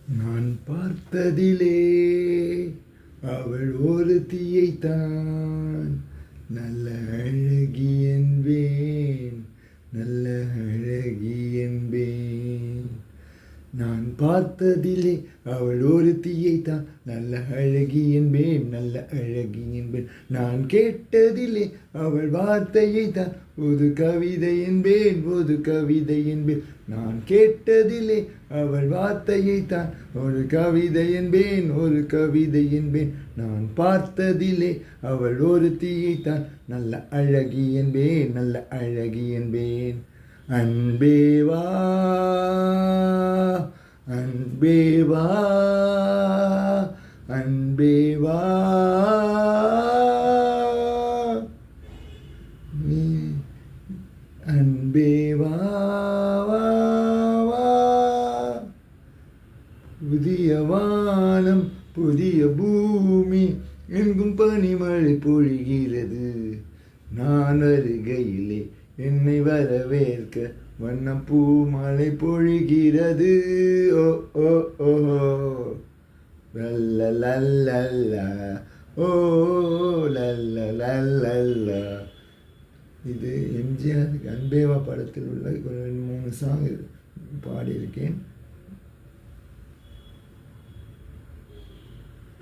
நான் பார்த்ததிலே அவள் ஒருத்தியைத்தான் நல்ல அழகி என்பேன், நல்ல அழகி என்பேன். நான் பார்த்ததிலே அவள் ஒருத்தியைத்தான் நல்ல அழகி என்பேன், நல்ல அழகி என்பேன். நான் கேட்டதிலே அவள் வார்த்தையைத்தான் ஒரு கவிதை என்பேன், ஒரு கவிதை என்பேன். நான் கேட்டதிலே அவள் வார்த்தையைத்தான் ஒரு கவிதை என்பேன், ஒரு கவிதை என்பேன். நான் பார்த்ததிலே அவள் ஒருத்தியைத்தான் நல்ல அழகி என்பேன், நல்ல அழகி என்பேன். அன்பே வா, அன்பே வா, அன்பே வா, நீ அன்பே வா, வா, வா. புதிய வானம் புதிய பூமி எங்கும் பனிமழை பொழிகிறது. நான் வருகையிலே என்னை வரவேற்க வண்ணம் பூ மழை பொழிகிறது. ஓ ஓ ஓ லல்ல லல்ல, ஓ லல்ல லல்ல. இது எம்ஜிஆர் அன்பேவா படத்தில் உள்ள ஒரு 2-3 சாங் பாடியிருக்கேன்.